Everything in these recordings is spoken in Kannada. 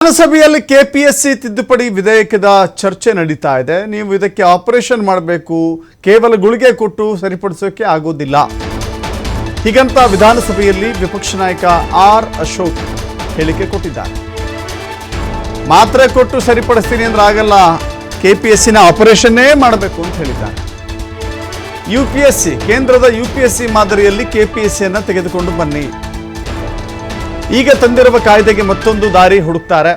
ವಿಧಾನಸಭೆಯಲ್ಲಿ ಕೆಪಿಎಸ್ಸಿ ತಿದ್ದುಪಡಿ ವಿಧೇಯಕದ ಚರ್ಚೆ ನಡೀತಾ ಇದೆ. ನೀವು ಇದಕ್ಕೆ ಆಪರೇಷನ್ ಮಾಡಬೇಕು, ಕೇವಲ ಗುಳಿಗೆ ಕೊಟ್ಟು ಸರಿಪಡಿಸೋಕೆ ಆಗೋದಿಲ್ಲ ಹೀಗಂತ ವಿಧಾನಸಭೆಯಲ್ಲಿ ವಿಪಕ್ಷ ನಾಯಕ ಆರ್ ಅಶೋಕ್ ಹೇಳಿಕೆ ಕೊಟ್ಟಿದ್ದಾರೆ. ಮಾತ್ರೆ ಕೊಟ್ಟು ಸರಿಪಡಿಸ್ತೀನಿ ಅಂದ್ರೆ ಆಗಲ್ಲ, ಕೆಪಿಎಸ್ಸಿನ ಆಪರೇಷನ್ನೇ ಮಾಡಬೇಕು ಅಂತ ಹೇಳಿದ್ದಾರೆ. ಯುಪಿಎಸ್ಸಿ ಕೇಂದ್ರದ ಯುಪಿಎಸ್ಸಿ ಮಾದರಿಯಲ್ಲಿ ಕೆಪಿಎಸ್ಸಿಯನ್ನು ತೆಗೆದುಕೊಂಡು ಬನ್ನಿ. ಈಗ ತಂದಿರುವ ಕಾಯ್ದೆಗೆ ಮತ್ತೊಂದು ದಾರಿ ಹುಡುಕ್ತಾರೆ.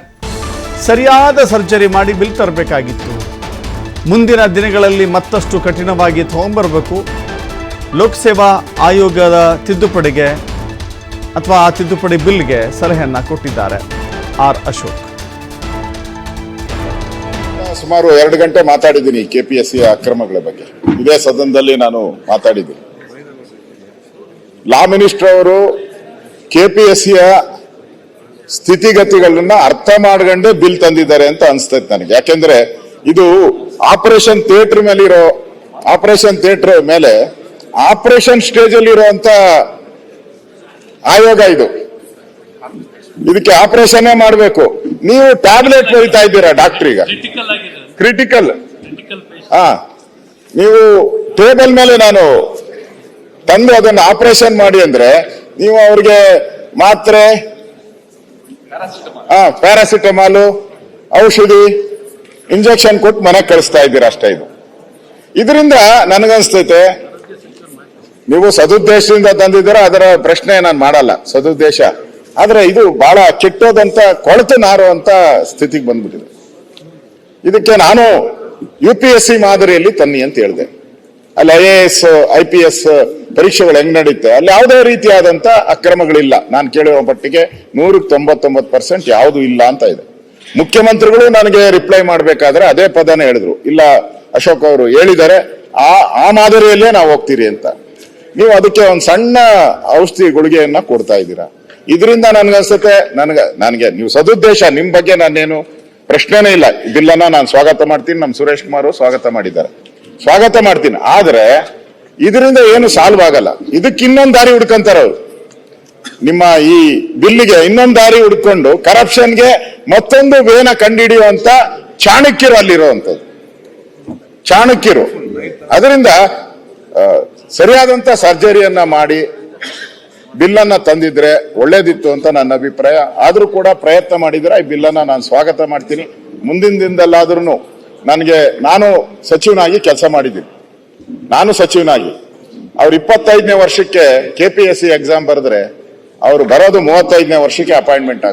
ಸರಿಯಾದ ಸರ್ಜರಿ ಮಾಡಿ ಬಿಲ್ ತರಬೇಕಾಗಿತ್ತು. ಮುಂದಿನ ದಿನಗಳಲ್ಲಿ ಮತ್ತಷ್ಟು ಕಠಿಣವಾಗಿ ತಗೊಂಡ್ಬರಬೇಕು. ಲೋಕಸೇವಾ ಆಯೋಗದ ತಿದ್ದುಪಡಿಗೆ ಅಥವಾ ಆ ತಿದ್ದುಪಡಿ ಬಿಲ್ಗೆ ಸಲಹೆಯನ್ನ ಕೊಟ್ಟಿದ್ದಾರೆ ಆರ್ ಅಶೋಕ್. ಸುಮಾರು 2 ಗಂಟೆ ಮಾತಾಡಿದ್ದೀನಿ ಕೆಪಿಎಸ್ಸಿ ಅಕ್ರಮಗಳ ಬಗ್ಗೆ. ಇದೇ ಸದನದಲ್ಲಿ ನಾನು ಮಾತಾಡಿದ್ದೀನಿ. ಲಾ ಮಿನಿಸ್ಟರ್ ಅವರು ಕೆಪಿಎಸ್ಸಿಯ ಸ್ಥಿತಿಗತಿಗಳನ್ನ ಅರ್ಥ ಮಾಡ್ಕೊಂಡೆ ಬಿಲ್ ತಂದಿದ್ದಾರೆ ಅಂತ ಅನ್ಸ್ತೈತೆ ನನಗೆ. ಯಾಕೆಂದ್ರೆ ಇದು ಆಪರೇಷನ್ ಥಿಯೇಟರ್ ಮೇಲೆ ಆಪರೇಷನ್ ಸ್ಟೇಜ್ ಅಲ್ಲಿ ಇರುವಂತ ಆಯೋಗ ಇದು. ಇದಕ್ಕೆ ಆಪರೇಷನ್ ಮಾಡಬೇಕು. ನೀವು ಟ್ಯಾಬ್ಲೆಟ್ ಬರೀತಾ ಇದ್ದೀರಾ ಡಾಕ್ಟರ್, ಈಗ ಕ್ರಿಟಿಕಲ್. ನೀವು ಟೇಬಲ್ ಮೇಲೆ ನಾನು ತಂದು ಅದನ್ನ ಆಪರೇಷನ್ ಮಾಡಿ ಅಂದ್ರೆ ನೀವು ಅವ್ರಿಗೆ ಮಾತ್ರೆ, ಪ್ಯಾರಾಸಿಟಮಾಲು, ಔಷಧಿ, ಇಂಜೆಕ್ಷನ್ ಕೊಟ್ಟು ಮನೆಗೆ ಕಳಿಸ್ತಾ ಇದ್ದೀರಾ ಅಷ್ಟೇ. ಇದರಿಂದ ನನಗನ್ಸ್ತೈತೆ ನೀವು ಸದುದ್ದೇಶದಿಂದ ತಂದಿದ್ದೀರಾ, ಅದರ ಪ್ರಶ್ನೆ ನಾನು ಮಾಡಲ್ಲ, ಸದುದ್ದೇಶ. ಆದ್ರೆ ಇದು ಬಹಳ ಕೆಟ್ಟೋದಂತ ಕೊಳತು ನಾರುವಂತ ಸ್ಥಿತಿಗೆ ಬಂದ್ಬಿಟ್ಟಿದೆ. ಇದಕ್ಕೆ ನಾನು ಯುಪಿಎಸ್ಸಿ ಮಾದರಿಯಲ್ಲಿ ತನ್ನಿ ಅಂತ ಹೇಳಿದೆ. ಅಲ್ಲಿ IAS IPS ಪರೀಕ್ಷೆಗಳು ಹೆಂಗ್ ನಡೀತೆ ಅಲ್ಲಿ ಯಾವುದೇ ರೀತಿಯಾದಂತ ಅಕ್ರಮಗಳಿಲ್ಲ. ನಾನು ಕೇಳಿರೋ ಪಟ್ಟಿಗೆ 199% ಯಾವುದು ಇಲ್ಲ ಅಂತ ಇದೆ. ಮುಖ್ಯಮಂತ್ರಿಗಳು ನನಗೆ ರಿಪ್ಲೈ ಮಾಡ್ಬೇಕಾದ್ರೆ ಅದೇ ಪದನೇ ಹೇಳಿದ್ರು, ಇಲ್ಲ ಅಶೋಕ್ ಅವರು ಹೇಳಿದ್ದಾರೆ ಆ ಮಾದರಿಯಲ್ಲೇ ನಾವು ಹೋಗ್ತೀರಿ ಅಂತ. ನೀವು ಅದಕ್ಕೆ ಒಂದು ಸಣ್ಣ ಔಷಧಿ ಗುಳಿಗೆಯನ್ನ ಕೊಡ್ತಾ ಇದ್ದೀರಾ. ಇದರಿಂದ ನನ್ಗನ್ಸುತ್ತೆ ನನಗೆ ನೀವು ಸದುದ್ದೇಶ, ನಿಮ್ ಬಗ್ಗೆ ನಾನೇನು ಪ್ರಶ್ನೆನೇ ಇಲ್ಲ. ಬಿಲ್ಲನ್ನ ನಾನು ಸ್ವಾಗತ ಮಾಡ್ತೀನಿ. ನಮ್ಮ ಸುರೇಶ್ ಕುಮಾರ್ ಸ್ವಾಗತ ಮಾಡಿದ್ದಾರೆ, ಸ್ವಾಗತ ಮಾಡ್ತೀನಿ. ಆದ್ರೆ ಇದರಿಂದ ಏನು ಸಾಲ್ವ್ ಆಗಲ್ಲ. ಇದಕ್ಕೆ ಇನ್ನೊಂದು ದಾರಿ ಹುಡ್ಕೊಂತಾರ ಅವ್ರು. ನಿಮ್ಮ ಈ ಬಿಲ್ಲಿಗೆ ಇನ್ನೊಂದು ದಾರಿ ಹುಡ್ಕೊಂಡು ಕರಪ್ಷನ್ಗೆ ಮತ್ತೊಂದು ವೇನ ಕಂಡುಹಿಡಿಯುವಂತ ಚಾಣಕ್ಯರು ಅಲ್ಲಿರುವಂತದ್ದು, ಚಾಣಕ್ಯರು. ಅದರಿಂದ ಸರಿಯಾದಂತ ಸರ್ಜರಿಯನ್ನ ಮಾಡಿ ಬಿಲ್ಲನ್ನ ತಂದಿದ್ರೆ ಒಳ್ಳೇದಿತ್ತು ಅಂತ ನನ್ನ ಅಭಿಪ್ರಾಯ. ಆದ್ರೂ ಕೂಡ ಪ್ರಯತ್ನ ಮಾಡಿದ್ರೆ ಈ ಬಿಲ್ಲನ್ನ ನಾನು ಸ್ವಾಗತ ಮಾಡ್ತೀನಿ. ಮುಂದಿನ ದಿನದಲ್ಲಾದ್ರೂ ನಾನು ಸಚಿವನಾಗಿ ಕೆಲಸ ಮಾಡಿದ್ದೀನಿ. ನಾನು ಸಚಿವನಾಗಿ ಅವ್ರು 25ನೇ ವರ್ಷಕ್ಕೆ KPSC ಎಕ್ಸಾಮ್ ಬರೆದ್ರೆ ಅವ್ರು ಬರೋದು 35ನೇ ವರ್ಷಕ್ಕೆ ಅಪಾಯಿಂಟ್ಮೆಂಟ್